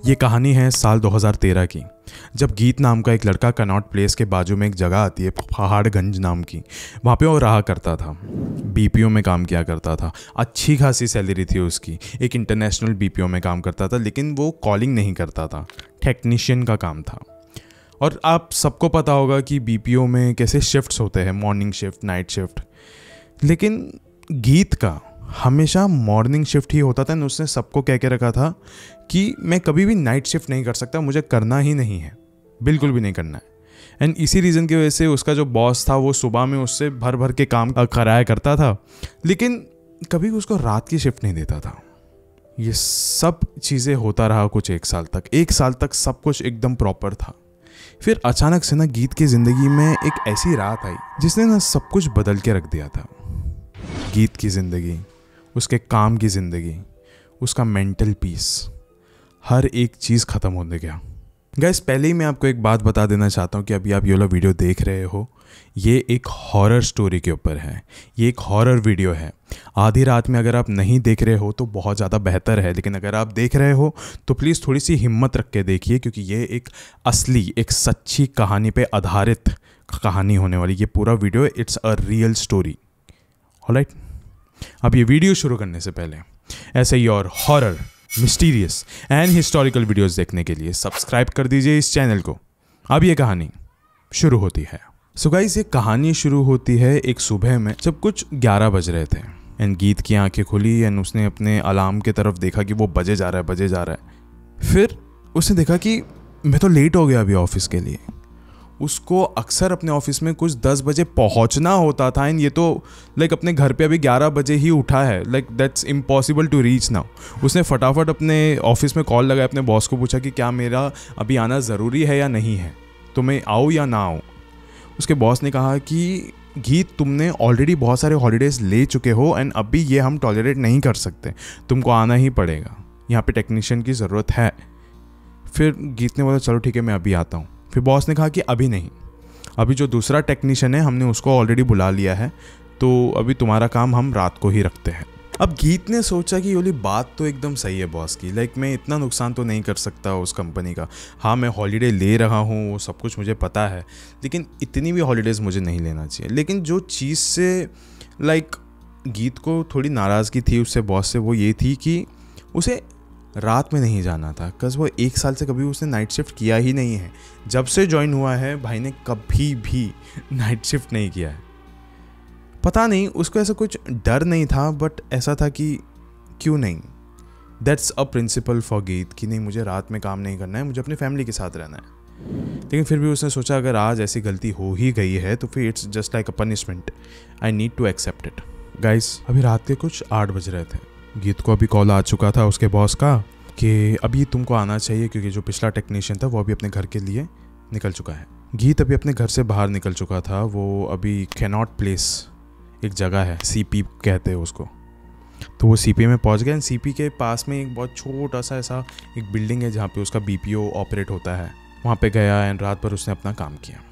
ये कहानी है साल 2013 की, जब गीत नाम का एक लड़का कनॉट प्लेस के बाजू में एक जगह आती है पहाड़गंज नाम की। वहाँ पे वो रहा करता था, बीपीओ में काम किया करता था। अच्छी खासी सैलरी थी उसकी, एक इंटरनेशनल बीपीओ में काम करता था, लेकिन वो कॉलिंग नहीं करता था, टेक्नीशियन का काम था। और आप सबको पता होगा कि बीपीओ में कैसे शिफ्ट्स होते हैं, मॉर्निंग शिफ्ट, नाइट शिफ्ट। लेकिन गीत का हमेशा मॉर्निंग शिफ्ट ही होता था। और उसने सबको कह के रखा था कि मैं कभी भी नाइट शिफ्ट नहीं कर सकता, मुझे करना ही नहीं है, बिल्कुल भी नहीं करना है। एंड इसी रीज़न की वजह से उसका जो बॉस था वो सुबह में उससे भर भर के काम कराया करता था, लेकिन कभी उसको रात की शिफ्ट नहीं देता था। ये सब चीज़ें होता रहा कुछ एक साल तक सब कुछ एकदम प्रॉपर था। फिर अचानक से ना गीत की ज़िंदगी में एक ऐसी रात आई जिसने ना सब कुछ बदल के रख दिया था। गीत की ज़िंदगी, उसके काम की ज़िंदगी, उसका मेंटल पीस, हर एक चीज़ ख़त्म होने गया। गाइस, पहले ही मैं आपको एक बात बता देना चाहता हूँ कि अभी आप ये वाला वीडियो देख रहे हो, ये एक हॉरर स्टोरी के ऊपर है। ये एक हॉरर वीडियो है। आधी रात में अगर आप नहीं देख रहे हो तो बहुत ज़्यादा बेहतर है, लेकिन अगर आप देख रहे हो तो प्लीज़ थोड़ी सी हिम्मत रख के देखिए, क्योंकि ये एक असली, एक सच्ची कहानी पे आधारित कहानी होने वाली। ये पूरा video it's a real story. Alright, अब ये वीडियो शुरू करने से पहले ऐसे ही और horror, mysterious and historical videos देखने के लिए सब्सक्राइब कर दीजिए इस चैनल को। अब ये कहानी शुरू होती है। सो गाइस, ये कहानी शुरू होती है एक सुबह में, जब कुछ 11 बज रहे थे। एंड गीत की आंखें खुली एंड उसने अपने अलार्म की तरफ देखा कि वो बजे जा रहा है। फिर उसने देखा कि मैं तो लेट हो गया अभी ऑफिस के लिए। उसको अक्सर अपने ऑफिस में कुछ 10 बजे पहुंचना होता था, एंड ये तो अपने घर पे अभी 11 बजे ही उठा है। That's impossible to reach now. उसने फटाफट अपने ऑफिस में कॉल लगाया, अपने बॉस को पूछा कि क्या मेरा अभी आना ज़रूरी है या नहीं है, तो मैं आऊँ या ना आऊँ। उसके बॉस ने कहा कि गीत, तुमने ऑलरेडी बहुत सारे हॉलीडेज़ ले चुके हो एंड अभी ये हम टॉलरेट नहीं कर सकते, तुमको आना ही पड़ेगा, यहाँ पे टेक्नीशियन की ज़रूरत है। फिर गीत ने बोला चलो ठीक है, मैं अभी आता हूँ। फिर बॉस ने कहा कि अभी नहीं, अभी जो दूसरा टेक्नीशियन है हमने उसको ऑलरेडी बुला लिया है, तो अभी तुम्हारा काम हम रात को ही रखते हैं। अब गीत ने सोचा कि ये बात तो एकदम सही है बॉस की, मैं इतना नुकसान तो नहीं कर सकता उस कंपनी का। हाँ, मैं हॉलीडे ले रहा हूँ, वो सब कुछ मुझे पता है, लेकिन इतनी भी हॉलीडेज़ मुझे नहीं लेना चाहिए। लेकिन जो चीज़ से गीत को थोड़ी नाराज़गी थी उससे, बॉस से, वो ये थी कि उसे रात में नहीं जाना था। बिकॉज़ वो 1 साल से कभी उसने नाइट शिफ्ट किया ही नहीं है। जब से ज्वाइन हुआ है भाई ने कभी भी नाइट शिफ्ट नहीं किया है। पता नहीं उसको ऐसा कुछ डर नहीं था, बट ऐसा था कि क्यों नहीं। दैट्स अ प्रिंसिपल फॉर गीत कि नहीं, मुझे रात में काम नहीं करना है, मुझे अपनी फैमिली के साथ रहना है। लेकिन फिर भी उसने सोचा अगर आज ऐसी गलती हो ही गई है तो फिर it's just like a punishment, I need to accept it. Guys, अभी रात के कुछ 8 बज रहे थे। गीत को अभी कॉल आ चुका था उसके बॉस का कि अभी तुमको आना चाहिए, क्योंकि जो पिछला टेक्नीशियन था वो अभी अपने घर के लिए निकल चुका है। गीत अभी अपने घर से बाहर निकल चुका था। वो अभी कैनॉट प्लेस एक जगह है, सीपी कहते हैं उसको, तो वो सीपी में पहुंच गया। सीपी के पास में एक बहुत छोटा सा ऐसा एक बिल्डिंग है जहाँ पे उसका बीपीओ ऑपरेट होता है। वहाँ पे गया एंड रात भर उसने अपना काम किया।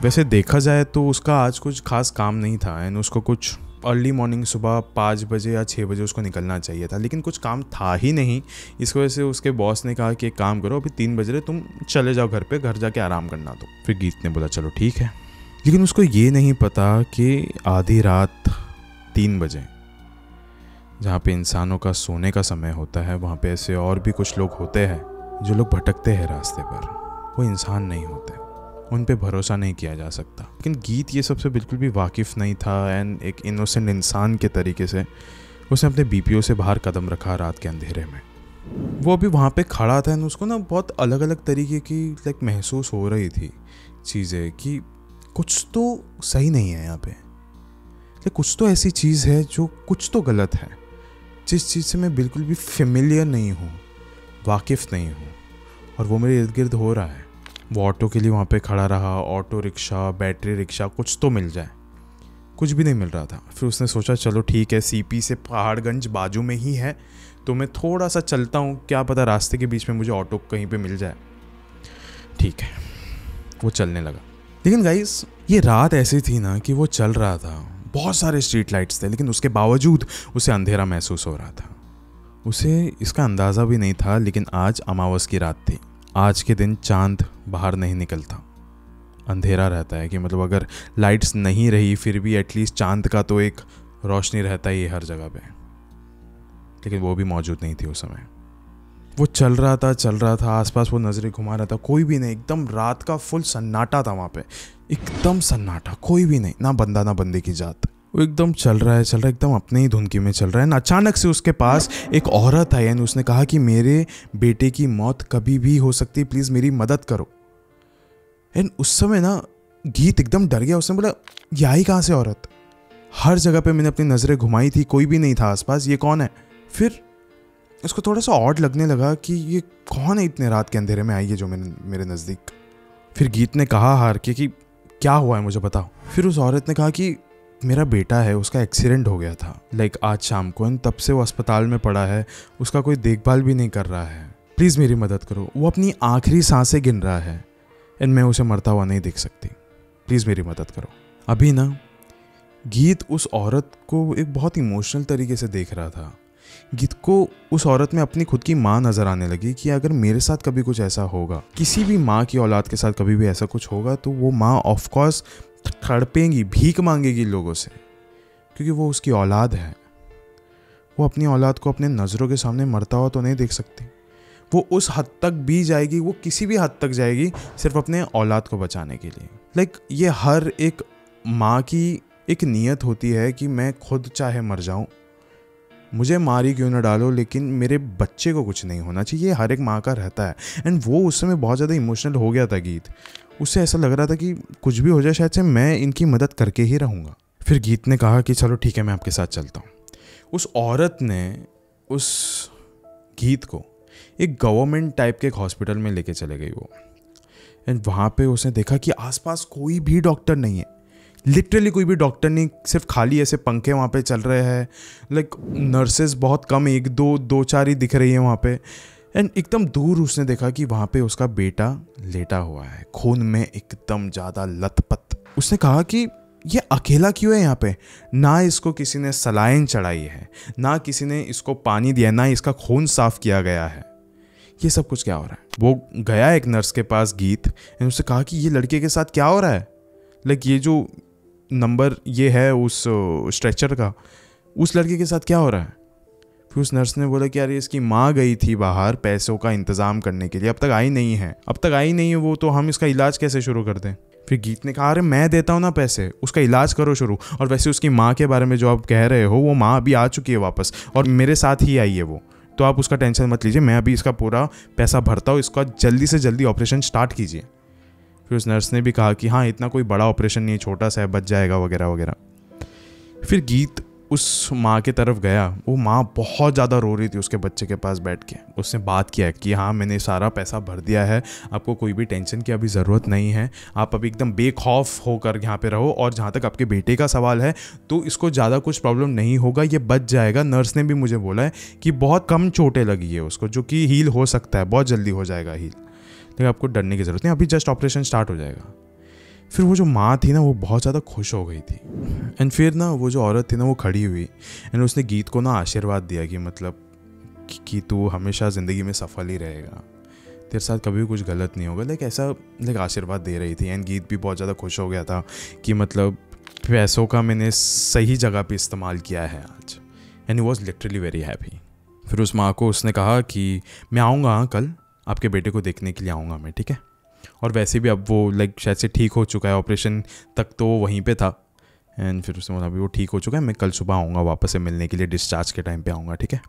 वैसे देखा जाए तो उसका आज कुछ खास काम नहीं था एंड उसको कुछ अर्ली मॉर्निंग सुबह 5 बजे या 6 बजे उसको निकलना चाहिए था, लेकिन कुछ काम था ही नहीं। इस वजह से उसके बॉस ने कहा कि एक काम करो, अभी 3 बज रहे, तुम चले जाओ घर पे, घर जाके आराम करना। तो फिर गीत ने बोला चलो ठीक है। लेकिन उसको ये नहीं पता कि आधी रात 3 बजे, जहाँ पे इंसानों का सोने का समय होता है, वहाँ पे ऐसे और भी कुछ लोग होते हैं जो लोग भटकते हैं रास्ते पर। वो इंसान नहीं होते, उन पे भरोसा नहीं किया जा सकता। लेकिन गीत ये सबसे बिल्कुल भी वाकिफ़ नहीं था एंड एक इनोसेंट इंसान के तरीके से उसने अपने बीपीओ से बाहर कदम रखा रात के अंधेरे में। वो अभी वहाँ पे खड़ा था एंड उसको ना बहुत अलग अलग तरीके की महसूस हो रही थी चीज़ें कि कुछ तो सही नहीं है यहाँ पे। कुछ तो ऐसी चीज़ है जो कुछ तो गलत है, जिस चीज़ से मैं बिल्कुल भी फेमिलियर नहीं हूँ, वाकिफ़ नहीं हूँ, और वो मेरे इर्द गिर्द हो रहा है। वो ऑटो के लिए वहाँ पे खड़ा रहा, ऑटो रिक्शा, बैटरी रिक्शा, कुछ तो मिल जाए। कुछ भी नहीं मिल रहा था। फिर उसने सोचा चलो ठीक है, सीपी से पहाड़गंज बाजू में ही है, तो मैं थोड़ा सा चलता हूँ, क्या पता रास्ते के बीच में मुझे ऑटो कहीं पे मिल जाए। ठीक है, वो चलने लगा। लेकिन गाइस, ये रात ऐसी थी ना कि वो चल रहा था, बहुत सारे स्ट्रीट लाइट्स थे, लेकिन उसके बावजूद उसे अंधेरा महसूस हो रहा था। उसे इसका अंदाज़ा भी नहीं था, लेकिन आज अमावस की रात थी। आज के दिन चांद बाहर नहीं निकलता, अंधेरा रहता है कि मतलब अगर लाइट्स नहीं रही फिर भी एटलीस्ट चांद का तो एक रोशनी रहता ही है हर जगह पे, लेकिन वो भी मौजूद नहीं थी उस समय। वो चल रहा था, आसपास वो नज़रें घुमा रहा था, कोई भी नहीं, एकदम रात का फुल सन्नाटा था वहाँ पे, एकदम सन्नाटा, कोई भी नहीं, ना बंदा ना बंदे की जात। वो एकदम चल रहा है एकदम अपने ही धुन में चल रहा है। अचानक से उसके पास एक औरत आई और उसने कहा कि मेरे बेटे की मौत कभी भी हो सकती है, प्लीज़ मेरी मदद करो। एंड उस समय ना गीत एकदम डर गया। उसने बोला ये आई कहाँ से औरत? हर जगह पे मैंने अपनी नज़रें घुमाई थी, कोई भी नहीं था आसपास, ये कौन है? फिर उसको थोड़ा सा ऑड लगने लगा कि ये कौन है इतने रात के अंधेरे में आई है जो मेरे नज़दीक। फिर गीत ने कहा हार के कि क्या हुआ है मुझे बताओ। फिर उस औरत ने कहा कि मेरा बेटा है, उसका एक्सीडेंट हो गया था आज शाम को, एंड तब से वो अस्पताल में पड़ा है, उसका कोई देखभाल भी नहीं कर रहा है, प्लीज़ मेरी मदद करो। वो अपनी आखिरी सांसें गिन रहा है एंड मैं उसे मरता हुआ नहीं देख सकती, प्लीज़ मेरी मदद करो। अभी ना गीत उस औरत को एक बहुत इमोशनल तरीके से देख रहा था। गीत को उस औरत में अपनी खुद की माँ नज़र आने लगी कि अगर मेरे साथ कभी कुछ ऐसा होगा, किसी भी माँ की औलाद के साथ कभी भी ऐसा कुछ होगा, तो वो माँ ऑफकोर्स तड़पेंगी, भीख मांगेगी लोगों से, क्योंकि वो उसकी औलाद है। वो अपनी औलाद को अपने नज़रों के सामने मरता हुआ तो नहीं देख सकती। वो उस हद तक भी जाएगी, वो किसी भी हद तक जाएगी सिर्फ अपने औलाद को बचाने के लिए। ये हर एक माँ की एक नीयत होती है कि मैं खुद चाहे मर जाऊं, मुझे मारी क्यों ना डालो, लेकिन मेरे बच्चे को कुछ नहीं होना चाहिए। हर एक माँ का रहता है। एंड वो उस समय बहुत ज़्यादा इमोशनल हो गया था गीत। उससे ऐसा लग रहा था कि कुछ भी हो जाए शायद से मैं इनकी मदद करके ही रहूँगा। फिर गीत ने कहा कि चलो ठीक है, मैं आपके साथ चलता हूँ। उस औरत ने उस गीत को एक गवर्नमेंट टाइप के एक हॉस्पिटल में लेके चले गई वो। एंड वहाँ पे उसने देखा कि आसपास कोई भी डॉक्टर नहीं है, लिटरली कोई भी डॉक्टर नहीं, सिर्फ खाली ऐसे पंखे वहाँ पे चल रहे हैं। नर्सेस बहुत कम, एक दो चार ही दिख रही है वहाँ पे। एंड एकदम दूर उसने देखा कि वहाँ पे उसका बेटा लेटा हुआ है, खून में एकदम ज़्यादा लथपथ। उसने कहा कि ये अकेला क्यों है यहाँ पे? ना इसको किसी ने सलाइन चढ़ाई है, ना किसी ने इसको पानी दिया, ना इसका खून साफ किया गया है। ये सब कुछ क्या हो रहा है? वो गया एक नर्स के पास गीत, एंड उससे कहा कि ये लड़के के साथ क्या हो रहा है? ये जो नंबर ये है उस स्ट्रेचर का, उस लड़के के साथ क्या हो रहा है? फिर उस नर्स ने बोला कि यार इसकी माँ गई थी बाहर पैसों का इंतज़ाम करने के लिए, अब तक आई नहीं है वो, तो हम इसका इलाज कैसे शुरू कर दें? फिर गीत ने कहा अरे मैं देता हूँ ना पैसे, उसका इलाज करो शुरू। और वैसे उसकी माँ के बारे में जो आप कह रहे हो, वो माँ अभी आ चुकी है वापस और मेरे साथ ही आई है वो, तो आप उसका टेंशन मत लीजिए, मैं अभी इसका पूरा पैसा भरता हूँ, इसका जल्दी से जल्दी ऑपरेशन स्टार्ट कीजिए। फिर उस नर्स ने भी कहा कि हाँ इतना कोई बड़ा ऑपरेशन नहीं है, छोटा सा है, बच जाएगा वगैरह वगैरह। फिर गीत उस माँ की तरफ गया। वो माँ बहुत ज़्यादा रो रही थी उसके बच्चे के पास बैठ के। उसने बात किया कि हाँ मैंने सारा पैसा भर दिया है, आपको कोई भी टेंशन की अभी ज़रूरत नहीं है, आप अभी एकदम बेखौफ होकर यहाँ पे रहो, और जहाँ तक आपके बेटे का सवाल है तो इसको ज़्यादा कुछ प्रॉब्लम नहीं होगा, ये बच जाएगा। नर्स ने भी मुझे बोला है कि बहुत कम चोटें लगी है उसको, जो कि हील हो सकता है, बहुत जल्दी हो जाएगा हील, लेकिन आपको डरने की ज़रूरत नहीं, अभी जस्ट ऑपरेशन स्टार्ट हो जाएगा। फिर वो जो माँ थी ना वो बहुत ज़्यादा खुश हो गई थी। एंड फिर ना वो जो औरत थी ना वो खड़ी हुई एंड उसने गीत को ना आशीर्वाद दिया कि मतलब कि तू हमेशा ज़िंदगी में सफल ही रहेगा, तेरे साथ कभी भी कुछ गलत नहीं होगा, ऐसा आशीर्वाद दे रही थी। एंड गीत भी बहुत ज़्यादा खुश हो गया था कि मतलब पैसों का मैंने सही जगह पे इस्तेमाल किया है आज। And he was literally very happy. फिर उस माँ को उसने कहा कि मैं आऊँगा कल, आपके बेटे को देखने के लिए आऊँगा मैं, ठीक है? और वैसे भी अब वो शायद से ठीक हो चुका है, ऑपरेशन तक तो वो वहीं पे था। एंड फिर उसने बोला अभी वो ठीक हो चुका है, मैं कल सुबह आऊँगा वापस से मिलने के लिए, डिस्चार्ज के टाइम पे आऊँगा, ठीक है?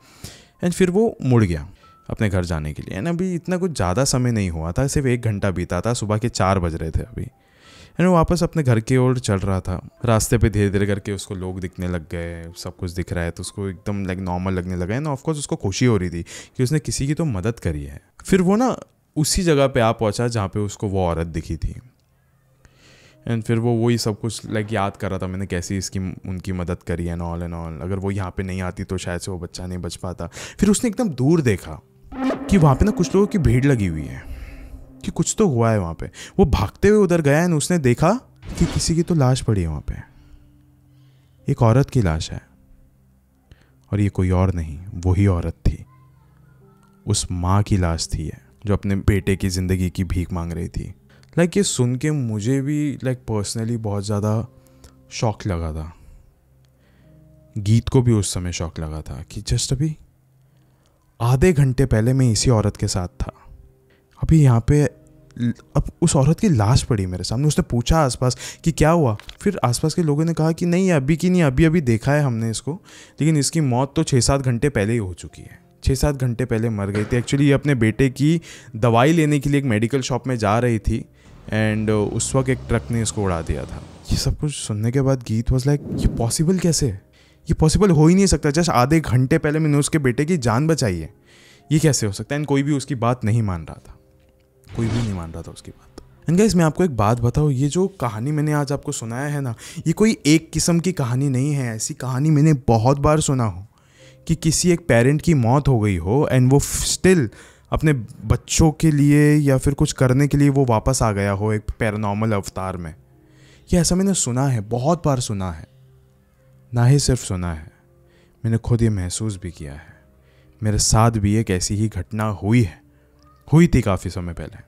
एंड फिर वो मुड़ गया अपने घर जाने के लिए। एंड अभी इतना कुछ ज़्यादा समय नहीं हुआ था, सिर्फ 1 घंटा बीता था, सुबह के 4 बज रहे थे अभी। एंड वो वापस अपने घर की ओर चल रहा था। रास्ते पे धीरे धीरे करके उसको लोग दिखने लग गए, सब कुछ दिख रहा है तो उसको एकदम नॉर्मल लगने लगा है ना। ऑफकोर्स उसको खुशी हो रही थी कि उसने किसी की तो मदद करी है। फिर वो ना उसी जगह पे आ पहुंचा जहाँ पे उसको वो औरत दिखी थी। एंड फिर वो वही सब कुछ याद कर रहा था, मैंने कैसी उनकी मदद करी है एंड ऑल। अगर वो यहाँ पे नहीं आती तो शायद से वो बच्चा नहीं बच पाता। फिर उसने एकदम दूर देखा कि वहाँ पे ना कुछ लोगों की भीड़ लगी हुई है, कि कुछ तो हुआ है वहाँ पे। वो भागते हुए उधर गया एंड उसने देखा कि किसी की तो लाश पड़ी है वहाँ पे, एक औरत की लाश है, और ये कोई और नहीं वही औरत थी उस माँ की लाश थी है जो अपने बेटे की ज़िंदगी की भीख मांग रही थी। लाइक ये सुन के मुझे भी लाइक पर्सनली बहुत ज़्यादा शॉक लगा था। गीत को भी उस समय शॉक लगा था कि जस्ट अभी आधे घंटे पहले मैं इसी औरत के साथ था, अभी यहाँ पे अब उस औरत की लाश पड़ी मेरे सामने। उसने पूछा आसपास कि क्या हुआ, फिर आसपास के लोगों ने कहा कि नहीं अभी की नहीं, अभी अभी देखा है हमने इसको, लेकिन इसकी मौत तो 6-7 घंटे पहले ही हो चुकी है, 6-7 घंटे पहले मर गई थी। एक्चुअली ये अपने बेटे की दवाई लेने के लिए एक मेडिकल शॉप में जा रही थी एंड उस वक्त एक ट्रक ने इसको उड़ा दिया था। ये सब कुछ सुनने के बाद गीत वॉज लाइक ये पॉसिबल कैसे है, ये पॉसिबल हो ही नहीं सकता। जस्ट आधे घंटे पहले मैंने उसके बेटे की जान बचाई है, ये कैसे हो सकता है। एंड कोई भी उसकी बात नहीं मान रहा था, कोई भी नहीं मान रहा था उसकी बात। एंड गाइस मैं आपको एक बात बताऊँ, ये जो कहानी मैंने आज आपको सुनाया है ना, ये कोई एक किस्म की कहानी नहीं है। ऐसी कहानी मैंने बहुत बार सुना हो कि किसी एक पेरेंट की मौत हो गई हो एंड वो स्टिल अपने बच्चों के लिए या फिर कुछ करने के लिए वो वापस आ गया हो एक पैरानॉर्मल अवतार में। ये ऐसा मैंने सुना है, बहुत बार सुना है। ना ही सिर्फ सुना है, मैंने खुद ये महसूस भी किया है। मेरे साथ भी एक ऐसी ही घटना हुई थी काफ़ी समय पहले।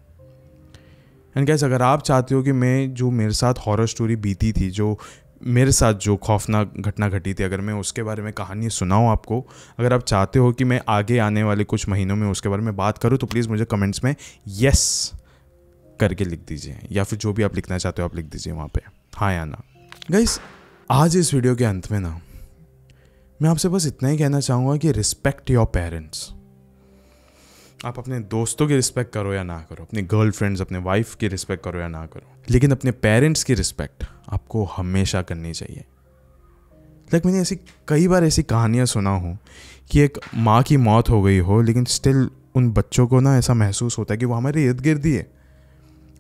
एंड गाइस अगर आप चाहते हो कि मैं जो मेरे साथ हॉरर स्टोरी बीती थी, जो मेरे साथ जो खौफनाक घटना घटी थी, अगर मैं उसके बारे में कहानी सुनाऊँ आपको, अगर आप चाहते हो कि मैं आगे आने वाले कुछ महीनों में उसके बारे में बात करूँ, तो प्लीज़ मुझे कमेंट्स में यस करके लिख दीजिए, या फिर जो भी आप लिखना चाहते हो आप लिख दीजिए वहाँ पे, हाँ या ना। गाइस आज इस वीडियो के अंत में ना मैं आपसे बस इतना ही कहना चाहूँगा कि रिस्पेक्ट योर पेरेंट्स। आप अपने दोस्तों की रिस्पेक्ट करो या ना करो, अपनी गर्लफ्रेंड्स अपने वाइफ की रिस्पेक्ट करो या ना करो, लेकिन अपने पेरेंट्स की रिस्पेक्ट आपको हमेशा करनी चाहिए। लाइक मैंने ऐसी कई बार ऐसी कहानियाँ सुना हूँ कि एक माँ की मौत हो गई हो, लेकिन स्टिल उन बच्चों को ना ऐसा महसूस होता है कि वो हमारे इर्द गिर्द ही है।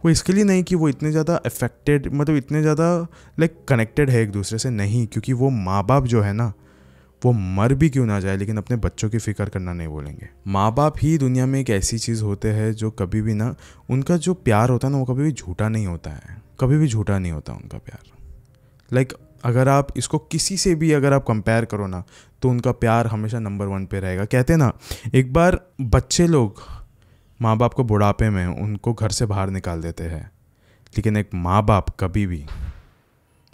वो इसके लिए नहीं कि वो इतने ज़्यादा अफेक्टेड, मतलब इतने ज़्यादा लाइक कनेक्टेड है एक दूसरे से, नहीं, क्योंकि वो माँ बाप जो है ना, वो मर भी क्यों ना जाए लेकिन अपने बच्चों की फ़िक्र करना नहीं भूलेंगे। माँ बाप ही दुनिया में एक ऐसी चीज़ होते हैं जो कभी भी ना, उनका जो प्यार होता है ना वो कभी भी झूठा नहीं होता है, कभी भी झूठा नहीं होता उनका प्यार। लाइक अगर आप इसको किसी से भी अगर आप कंपेयर करो ना, तो उनका प्यार हमेशा नंबर 1 पे रहेगा। कहते हैं ना, एक बार बच्चे लोग माँ बाप को बुढ़ापे में उनको घर से बाहर निकाल देते हैं, लेकिन एक माँ बाप कभी भी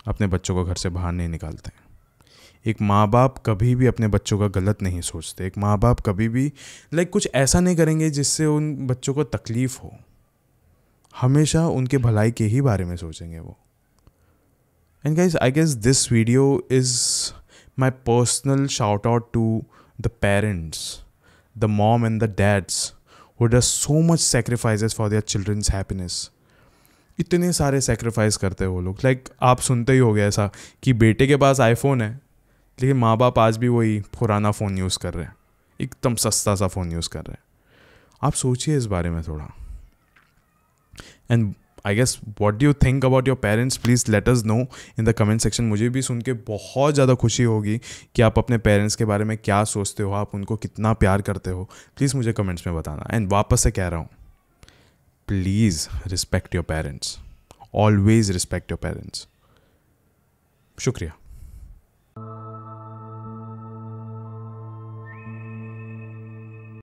अपने बच्चों को घर से बाहर नहीं निकालते। एक माँ बाप कभी भी अपने बच्चों का गलत नहीं सोचते। एक माँ बाप कभी भी लाइक कुछ ऐसा नहीं करेंगे जिससे उन बच्चों को तकलीफ़ हो, हमेशा उनके भलाई के ही बारे में सोचेंगे वो। And guys I guess this video is my personal shout out to the parents, the mom and the dads who does so much sacrifices for their children's happiness। इतने सारे सेक्रीफाइस करते हैं वो लोग। लाइक आप सुनते ही हो गया ऐसा कि बेटे के पास आईफोन है, लेकिन माँ बाप आज भी वही पुराना फ़ोन यूज़ कर रहे हैं, एकदम सस्ता सा फ़ोन यूज़ कर रहे हैं। आप सोचिए इस बारे में थोड़ा। And I guess what do you think about your parents, please let us know in the comment section. मुझे भी सुन के बहुत ज़्यादा खुशी होगी कि आप अपने पेरेंट्स के बारे में क्या सोचते हो, आप उनको कितना प्यार करते हो। प्लीज़ मुझे कमेंट्स में बताना। एंड वापस से कह रहा हूँ, please respect your parents, always respect your parents. शुक्रिया।